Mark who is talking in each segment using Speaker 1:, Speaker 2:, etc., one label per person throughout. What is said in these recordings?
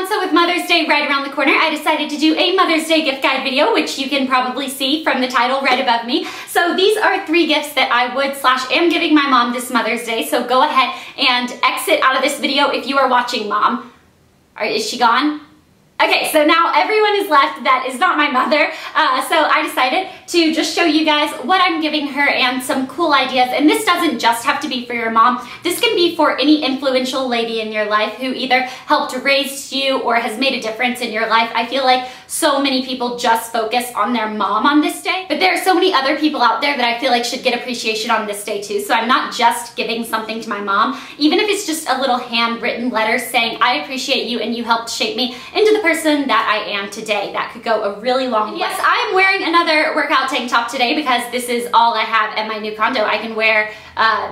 Speaker 1: So with Mother's Day right around the corner, I decided to do a Mother's Day gift guide video, which you can probably see from the title right above me. So these are 3 gifts that I would/am giving my mom this Mother's Day. So go ahead and exit out of this video if you are watching, Mom. Is she gone? Okay, so now everyone is left that is not my mother, so I decided to just show you guys what I'm giving her and some cool ideas. And this doesn't just have to be for your mom. This can be for any influential lady in your life who either helped raise you or has made a difference in your life. I feel like so many people just focus on their mom on this day, but there are so many other people out there that I feel like should get appreciation on this day too. So I'm not just giving something to my mom, even if it's just a little handwritten letter saying, I appreciate you and you helped shape me into the person that I am today. That could go a really long way. Yes, I am wearing another workout tank top today because this is all I have at my new condo. I can wear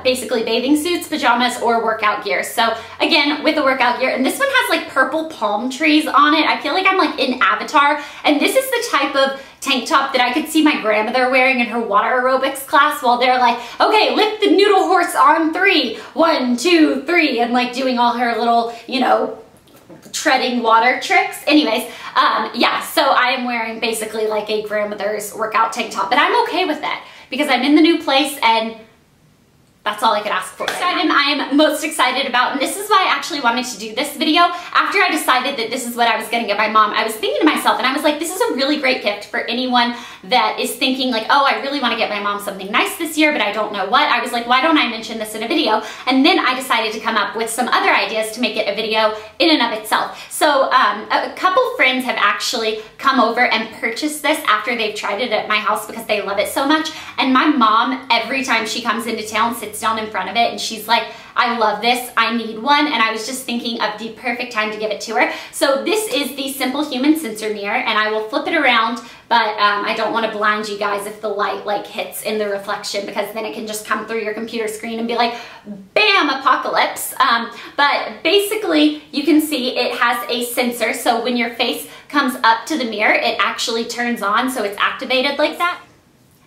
Speaker 1: basically bathing suits, pajamas, or workout gear. So again, with the workout gear, and this one has like purple palm trees on it. I feel like I'm like in Avatar, and this is the type of tank top that I could see my grandmother wearing in her water aerobics class while they're like, okay, lift the noodle horse on 3, 1, 2, 3, and like doing all her little, you know, treading water tricks. Anyways, yeah, so I am wearing basically like a grandmother's workout tank top, but I'm okay with that because I'm in the new place and that's all I could ask for. Next item I am most excited about, and this is why I actually wanted to do this video. After I decided that this is what I was gonna get my mom, I was thinking to myself, and I was like, this is a really great gift for anyone that is thinking like, oh, I really wanna get my mom something nice this year, but I don't know what. I was like, why don't I mention this in a video? And then I decided to come up with some other ideas to make it a video in and of itself. So a couple friends have actually come over and purchased this after they've tried it at my house because they love it so much. And my mom, every time she comes into town, sits down in front of it and she's like, I love this, I need one. And I was just thinking of the perfect time to give it to her. So this is the Simple Human Sensor Mirror, and I will flip it around, but I don't want to blind you guys if the light like hits in the reflection, because then it can just come through your computer screen and be like, bam, apocalypse. But basically you can see it has a sensor, so when your face comes up to the mirror, it actually turns on, so it's activated like that.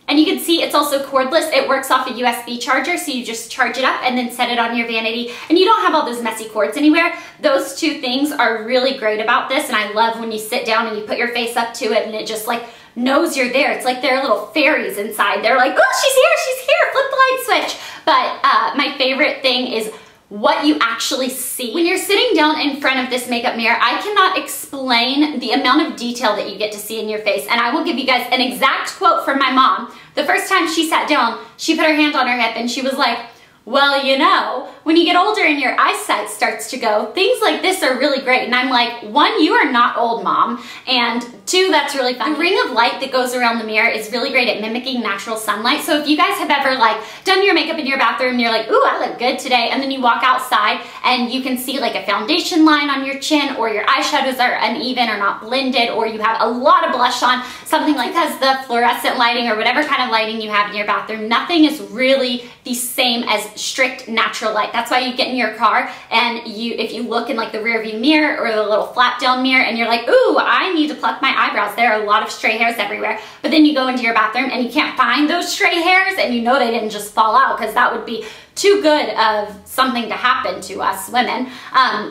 Speaker 1: And you can see it's also cordless. It works off a USB charger, so you just charge it up and then set it on your vanity, and you don't have all those messy cords anywhere. Those 2 things are really great about this, and I love when you sit down and you put your face up to it and it just like knows you're there. It's like there are little fairies inside. They're like, oh, she's here, flip the light switch. But my favorite thing is what you actually see. When you're sitting down in front of this makeup mirror, I cannot explain the amount of detail that you get to see in your face. And I will give you guys an exact quote from my mom. The first time she sat down, she put her hand on her hip and she was like, well, you know, when you get older and your eyesight starts to go, things like this are really great. And I'm like, 1, you are not old, Mom, and 2, that's really fun. The ring of light that goes around the mirror is really great at mimicking natural sunlight. So if you guys have ever like done your makeup in your bathroom and you're like, ooh, I look good today, and then you walk outside and you can see like a foundation line on your chin, or your eyeshadows are uneven or not blended, or you have a lot of blush on, something like that, because the fluorescent lighting or whatever kind of lighting you have in your bathroom, nothing is really the same as strict natural light. That's why you get in your car and if you look in like the rear view mirror or the little flap down mirror and you're like, ooh, I need to pluck my eyebrows. There are a lot of stray hairs everywhere. But then you go into your bathroom and you can't find those stray hairs, and you know they didn't just fall out, because that would be too good of something to happen to us women.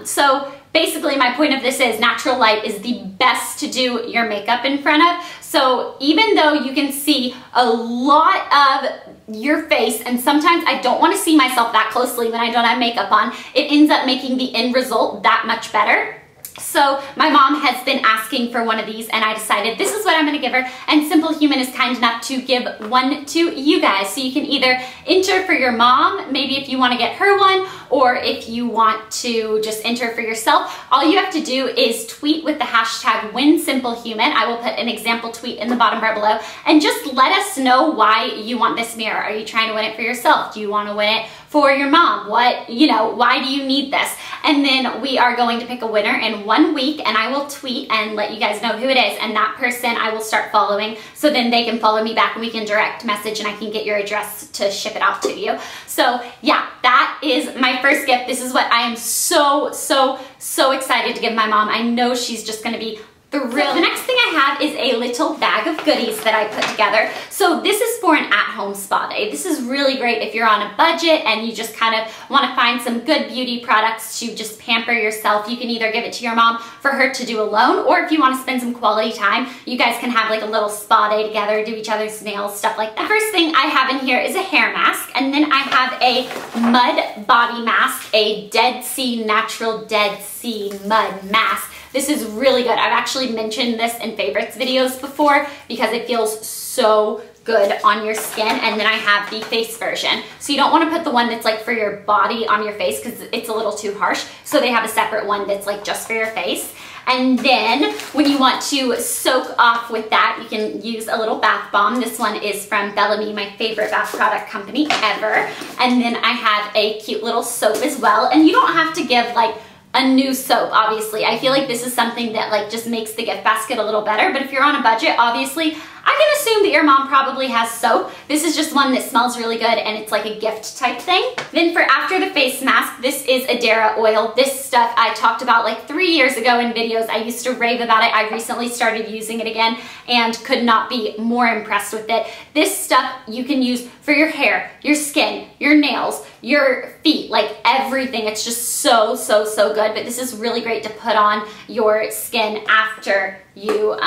Speaker 1: So basically my point of this is natural light is the best to do your makeup in front of. So even though you can see a lot of your face, and sometimes I don't want to see myself that closely when I don't have makeup on, it ends up making the end result that much better. So my mom has been asking for one of these, and I decided this is what I'm going to give her, and Simple Human is kind enough to give one to you guys. So you can either enter for your mom, maybe if you want to get her one, or if you want to just enter for yourself. All you have to do is tweet with the hashtag WinSimpleHuman. I will put an example tweet in the bottom bar below, and just let us know why you want this mirror. Are you trying to win it for yourself? Do you want to win it for your mom? What, you know, why do you need this? And then we are going to pick a winner in 1 week, and I will tweet and let you guys know who it is, and that person I will start following, so then they can follow me back and we can direct message and I can get your address to ship it out to you. So yeah, that is my first gift. This is what I am so excited to give my mom. I know she's just gonna be thrilled. The next thing I have is a little bag of goodies that I put together. So this is for an at-home spa day. This is really great if you're on a budget and you just kind of want to find some good beauty products to just pamper yourself. You can either give it to your mom for her to do alone, or if you want to spend some quality time, you guys can have like a little spa day together, do each other's nails, stuff like that. The first thing I have in here is a hair mask, and then I have a mud body mask, a Dead Sea Natural Dead Sea Mud Mask. This is really good. I've actually mentioned this in favorites videos before because it feels so good on your skin. And then I have the face version. So you don't want to put the one that's like for your body on your face because it's a little too harsh. So they have a separate one that's like just for your face. And then when you want to soak off with that, you can use a little bath bomb. This one is from Bellamy, my favorite bath product company ever. And then I have a cute little soap as well. And you don't have to give like a new soap, obviously. I feel like this is something that like just makes the gift basket a little better, but if you're on a budget, obviously, I can assume that your mom probably has soap. This is just one that smells really good and it's like a gift type thing. Then for after the face mask, this is Adara oil. This stuff I talked about like 3 years ago in videos. I used to rave about it. I recently started using it again and could not be more impressed with it. This stuff you can use for your hair, your skin, your nails, your feet, like everything. It's just so, so, so good. But this is really great to put on your skin after you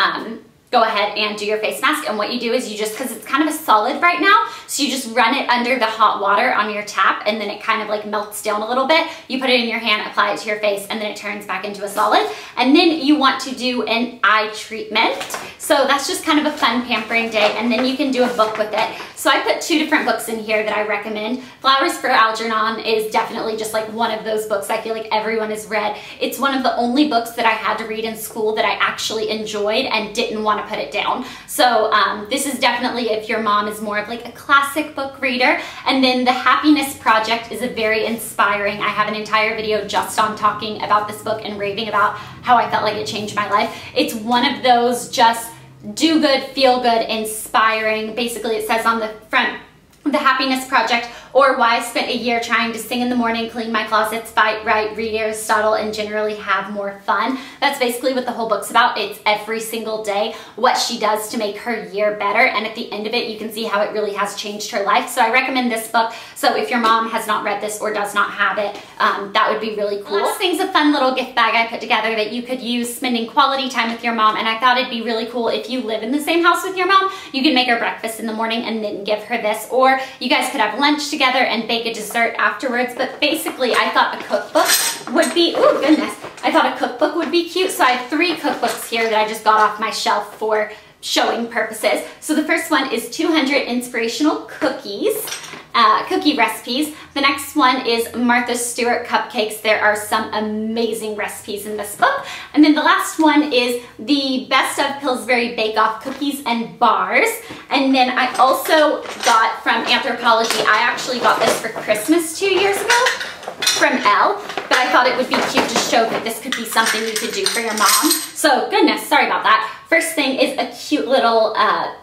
Speaker 1: go ahead and do your face mask. And what you do is you just, because it's kind of a solid right now, so you just run it under the hot water on your tap and then it kind of like melts down a little bit. You put it in your hand, apply it to your face, and then it turns back into a solid. And then you want to do an eye treatment. So that's just kind of a fun pampering day, and then you can do a book with it. So I put 2 different books in here that I recommend. Flowers for Algernon is definitely just like one of those books I feel like everyone has read. It's one of the only books that I had to read in school that I actually enjoyed and didn't want to put it down. So this is definitely if your mom is more of like a classic book reader. And then The Happiness Project is a very inspiring. I have an entire video just on talking about this book and raving about how I felt like it changed my life. It's one of those just do good, feel good, inspiring. Basically it says on the front, The Happiness Project, or why I spent a year trying to sing in the morning, clean my closets, fight, write, read Aristotle, and generally have more fun. That's basically what the whole book's about. It's every single day what she does to make her year better, and at the end of it you can see how it really has changed her life. So I recommend this book. So if your mom has not read this or does not have it, that would be really cool. Last thing's a fun little gift bag I put together that you could use spending quality time with your mom, and I thought it'd be really cool if you live in the same house with your mom. You can make her breakfast in the morning and then give her this, or you guys could have lunch together and bake a dessert afterwards. But basically I thought a cookbook would be, oh goodness, I thought a cookbook would be cute. So I have 3 cookbooks here that I just got off my shelf for showing purposes. So the first one is 200 inspirational cookie recipes. The next one is Martha Stewart cupcakes. There are some amazing recipes in this book. And then the last one is the Best of Pillsbury Bake Off cookies and bars. And then I also got from Anthropology, I actually got this for Christmas 2 years ago from Elle, but I thought it would be cute to show that this could be something you could do for your mom. So goodness, sorry about that. First thing is a cute little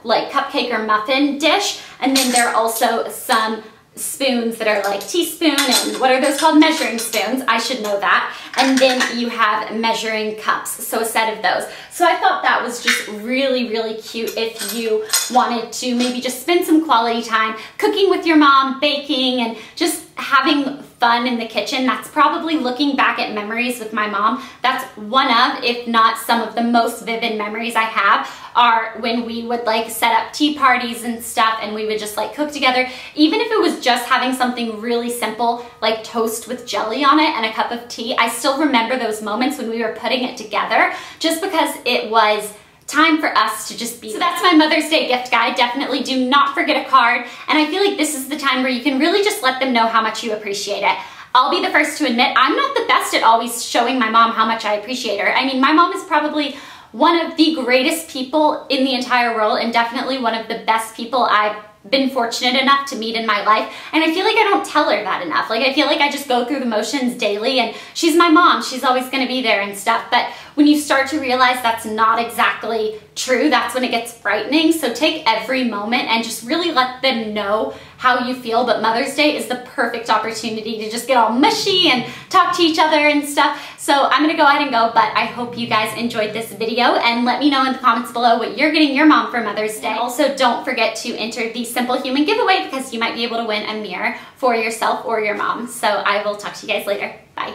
Speaker 1: like cupcake or muffin dish, and then there are also some spoons that are like teaspoon and what are those called? Measuring spoons. I should know that. And then you have measuring cups, so a set of those. So I thought that was just really, really cute if you wanted to maybe just spend some quality time cooking with your mom, baking, and just having fun in the kitchen. That's probably, looking back at memories with my mom, that's one of, if not some of the most vivid memories I have, are when we would like set up tea parties and stuff and we would just like cook together. Even if it was just having something really simple like toast with jelly on it and a cup of tea, I still remember those moments when we were putting it together, just because it was time for us to just be. So that's my Mother's Day gift guide. Definitely do not forget a card. And I feel like this is the time where you can really just let them know how much you appreciate it. I'll be the first to admit, I'm not the best at always showing my mom how much I appreciate her. I mean, my mom is probably one of the greatest people in the entire world, and definitely one of the best people I've been fortunate enough to meet in my life. And I feel like I don't tell her that enough. Like, I feel like I just go through the motions daily, and she's my mom, she's always gonna be there and stuff. But when you start to realize that's not exactly true, that's when it gets frightening. So take every moment and just really let them know how you feel, but Mother's Day is the perfect opportunity to just get all mushy and talk to each other and stuff. So I'm gonna go ahead and go, but I hope you guys enjoyed this video, and let me know in the comments below what you're getting your mom for Mother's Day. Also, don't forget to enter the Simple Human giveaway because you might be able to win a mirror for yourself or your mom. So I will talk to you guys later. Bye.